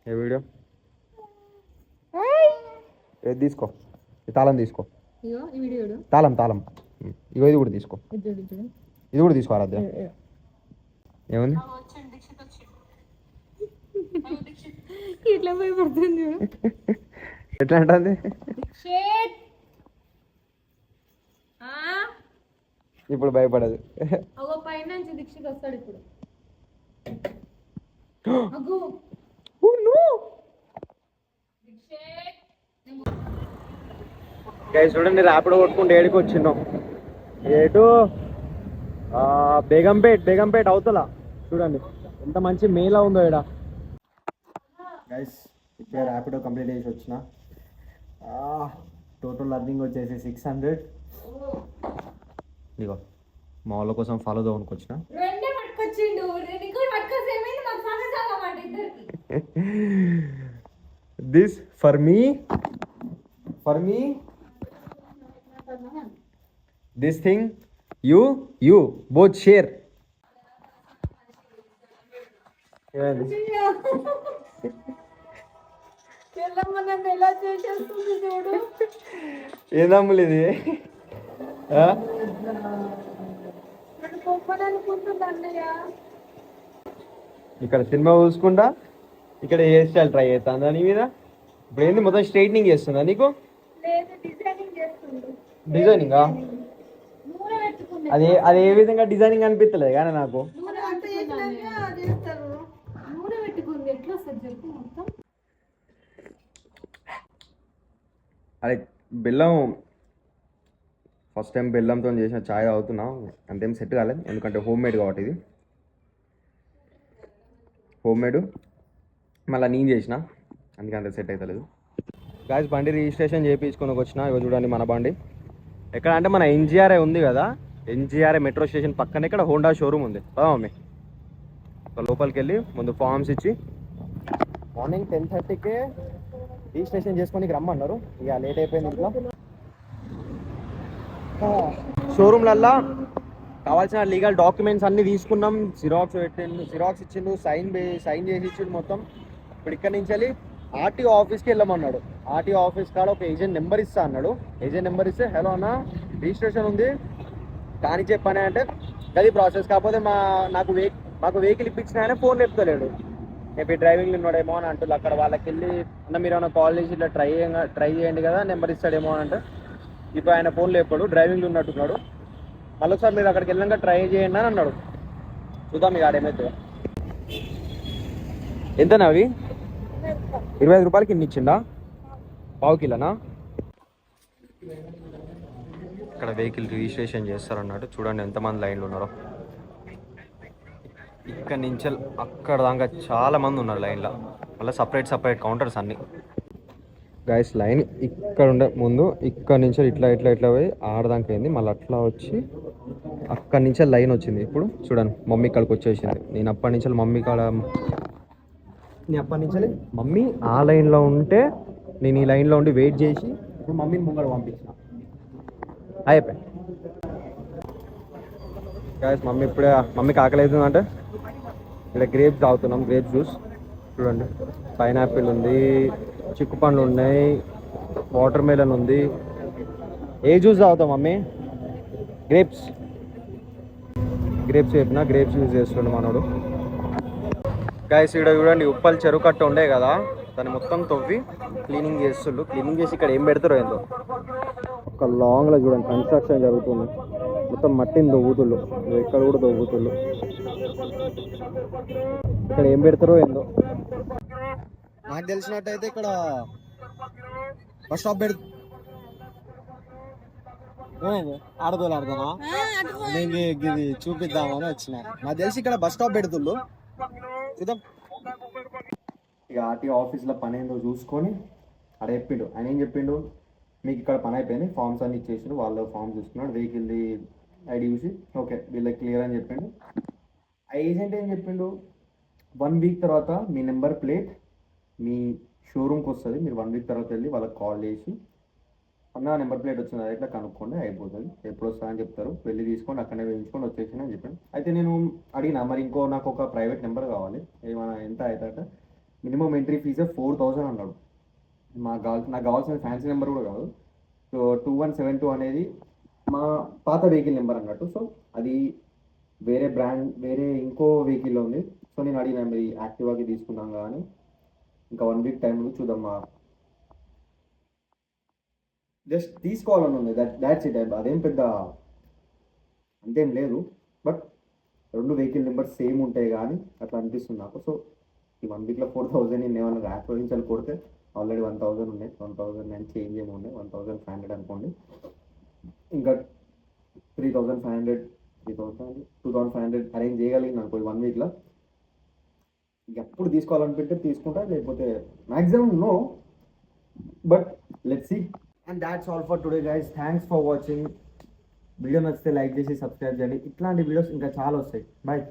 ఏ video ఏది తీసుకో, తాళం తీసుకో. తాళం తాళం ఇగో ఇది కూడా తీసుకో, ఇది కూడా తీసుకో. ఆరాధ్య ఏముంది ఇట్లా భయపడుతుంది. ఎట్లా అంటుంది? ఇప్పుడు భయపడదు. పైన నుంచి దీక్షిత్ వస్తాడు ఇప్పుడు. చూడండి ర్యాపిడో కొట్టుకుంటే ఏడికి వచ్చిన్నాం. ఏటు బేగంపేట్ అవతల చూడండి ఎంత మంచి మేలా ఉందో ఇక్కడ. గైస్ ఇప్పుడే ర్యాపిడో కంప్లీట్ చేసి వచ్చిన. టోటల్ అర్నింగ్ వచ్చేసి 600. ఇదిగో మా వాళ్ళ కోసం ఫాలో దోనికి వచ్చిన. This for me this thing you both share. ఏదమ్ములు ఇది? ఇక్కడ సినిమా చూసుకుంటా ఇక్కడ హెయిర్ స్టైల్ ట్రై చేస్తా నీ మీద. ఇప్పుడు ఏంది మొత్తం స్ట్రైట్నింగ్ చేస్తుందా నీకు? డిజైనింగ్ అది ఏ విధంగా డిజైనింగ్ అనిపిస్తలేదు కానీ నాకు. అదే బెల్లం ఫస్ట్ టైం బెల్లంతో చేసిన ఛాయ్ తాగుతున్నా, అంతేం సెట్ కాలేదు ఎందుకంటే హోమ్ మేడ్ కాబట్టి. ఇది హోమ్ మేడ్ మళ్ళీ నేను చేసిన, అందుకే అంత సెట్ అవుతలేదు. గాయస్ బండి రిజిస్ట్రేషన్ చేయించుకొని వచ్చిన. ఇవి చూడండి మన బండి ఎక్కడ అంటే మన ఎన్జిఆర్ఐ ఉంది కదా, ఎన్జిఆర్ఐ మెట్రో స్టేషన్ పక్కనే ఇక్కడ హోండా షోరూమ్ ఉంది కదా మమ్మీ. లోపలికి వెళ్ళి ముందు ఫార్మ్స్ ఇచ్చి మార్నింగ్ 10:30కే రిజిస్ట్రేషన్ చేసుకొని రమ్మన్నారు. ఇక లేట్ అయిపోయింది ఇంట్లో. షోరూమ్లల్లో కావాల్సిన లీగల్ డాక్యుమెంట్స్ అన్నీ తీసుకున్నాం. జిరాక్స్ ఇచ్చిండు, సైన్ చేసి ఇచ్చిండు మొత్తం. ఇప్పుడు ఇక్కడ నుంచి వెళ్ళి ఆర్టీఓ ఆఫీస్కి వెళ్ళమన్నాడు. ఆర్టీఓ ఆఫీస్ కాడ ఒక ఏజెంట్ నెంబర్ ఇస్తా అన్నాడు. ఏజెంట్ నెంబర్ ఇస్తే హలో అన్న రిజిస్ట్రేషన్ ఉంది కానీ చెప్పానే అంటే అది ప్రాసెస్. కాకపోతే మాకు వెహికల్ ఇప్పించిన ఆయన ఫోన్ చెప్తలేడు. మేబీ డ్రైవింగ్లో ఉన్నాడేమో అని అంటున్నారు. అక్కడ వాళ్ళకి వెళ్ళి అన్న మీరు ఏమైనా కాల్ చేసి ఇట్లా ట్రై చేయండి కదా నెంబర్ ఇస్తాడేమో అని అంటే ఇప్పుడు ఆయన ఫోన్ లేపాడు, డ్రైవింగ్లో ఉన్నట్టున్నాడు. మళ్ళీ ఒకసారి మీరు అక్కడికి వెళ్ళాక ట్రై చేయండి అని అన్నాడు. చూద్దాం ఇక ఆడేమైతే. ఎంతనా అవి? 25 రూపాయలకి ఇన్ని ఇచ్చిండా? పావు కిలోనా? ఇక్కడ వెహికల్ రిజిస్ట్రేషన్ చేస్తారన్నాడు. చూడండి ఎంతమంది లైన్లో ఉన్నారో. ఇక్కడ నుంచి అక్కడ దాకా చాలా మంది ఉన్నారు లైన్లో. మళ్ళీ సపరేట్ కౌంటర్స్ అన్నీ. గైస్ లైన్ ఇక్కడ ఉండే ముందు ఇక్కడ నుంచి ఇట్లా పోయి ఆడదానికి అయింది. మళ్ళీ అట్లా వచ్చి అక్కడి నుంచే లైన్ వచ్చింది. ఇప్పుడు చూడండి మమ్మీ ఇక్కడికి వచ్చేసింది. నేను అప్పటి నుంచి మమ్మీ ఆ లైన్లో ఉంటే నేను ఈ లైన్లో ఉండి వెయిట్ చేసి ఇప్పుడు మమ్మీని ముంగడ పంపించిన. అయిపోయి గైస్ మమ్మీకి ఆకలి అవుతుందంటే ఇక్కడ గ్రేప్స్ తాగుతున్నాం. గ్రేప్ జ్యూస్ చూడండి. పైనాపిల్ ఉంది, చిక్కు పండ్లు ఉన్నాయి, వాటర్ మెలన్ ఉంది. ఏ జ్యూస్ తాగుతాం మమ్మీ? గ్రేప్స్ చెప్పిన గ్రేప్స్ యూజ్ చేస్తుండే మనోడు. గైస్ ఇక్కడ చూడండి ఉప్పల్ చెరువు కట్ట ఉండే కదా, దాన్ని మొత్తం తవ్వి క్లీనింగ్ చేసి ఇక్కడ ఏం పెడతారో ఏందో. ఒక లాంగ్లో చూడండి కన్స్ట్రక్షన్ జరుగుతుంది. మొత్తం మట్టిని దొవ్వుతుళ్ళు, ఎక్కడ కూడా దొవ్వుతుళ్ళు. ఇక్కడ ఏం పెడతారో ఏందో. నాకు తెలిసినట్టయితే ఇక్కడ బస్ స్టాప్ ఆడదోలాడదానా నేను ఇది చూపిద్దామని వచ్చిన. నాకు తెలిసి ఇక్కడ బస్ స్టాప్ పెడుతుళ్ళు, చూద్దాం. ఇక ఆర్టీఓ ఆఫీస్లో పని ఏందో చూసుకొని అక్కడ చెప్పిండు. ఆయన ఏం చెప్పిండు, మీకు ఇక్కడ పని అయిపోయింది, ఫామ్స్ అన్ని ఇచ్చేసిండు. వాళ్ళు ఫామ్ చూసుకున్నాడు, వెహికల్ది ఐడి చూసి ఓకే వీళ్ళకి క్లియర్ అని చెప్పిండు. ఆ ఏజెంట్ ఏం చెప్పిండు, 1 వీక్ తర్వాత మీ నెంబర్ ప్లేట్ మీ షోరూమ్కి వస్తుంది. మీరు 1 వీక్ తర్వాత వెళ్ళి వాళ్ళకి కాల్ చేసి అన్న నెంబర్ ప్లేట్ వచ్చింది అది ఇట్లా కనుక్కోండి, అయిపోతుంది. ఎప్పుడు వస్తా అని చెప్తారు, వెళ్ళి తీసుకోండి, అక్కడనే వేయించుకొని వచ్చేసి అని చెప్పాను. అయితే నేను అడిగిన మరి నాకు ఒక ప్రైవేట్ నెంబర్ కావాలి, ఏమైనా ఎంత అవుతాట. మినిమం ఎంట్రీ ఫీజే 4,000 అన్నాడు. నాకు కావాల్సిన ఫ్యాన్సీ నెంబర్ కూడా కాదు. సో 2172 అనేది మా పాత వెహికల్ నెంబర్ అన్నట్టు. సో అది వేరే బ్రాండ్ వేరే ఇంకో వెహికల్లో ఉంది. సో నేను అడిగిన మరి యాక్టివాకి తీసుకున్నాం కానీ ఇంకా 1 వీక్ టైం ఉంది, చూద్దాం. జస్ట్ తీసుకోవాలని ఉంది, దాట్స్ ఇట్. అదేం పెద్ద అంతేం లేదు, బట్ 2 వెహికల్ నెంబర్స్ సేమ్ ఉంటాయి కానీ అట్లా అనిపిస్తుంది నాకు. సో ఈ 1 వీక్లో 4,000 నేను ఏమన్నా ర్యాప్ నుంచి కొడితే ఆల్రెడీ 1,000 ఉన్నాయి, 1,000 నేను చేంజ్ ఏమి ఉన్నాయి, 1,500 అనుకోండి. ఇంకా 3,500 2,500 అరేంజ్ చేయగలిగింది అనుకో ఈ 1 వీక్లో. ఎప్పుడు తీసుకోవాలనిపింటే తీసుకుంటా, లేకపోతే maximum no, but let's see. And that's all for today guys. Thanks for watching. Video నచ్చితే లైక్ చేసి సబ్స్క్రైబ్ చేయండి. ఇట్లాంటి వీడియోస్ ఇంకా చాలా వస్తాయి. బాయ్.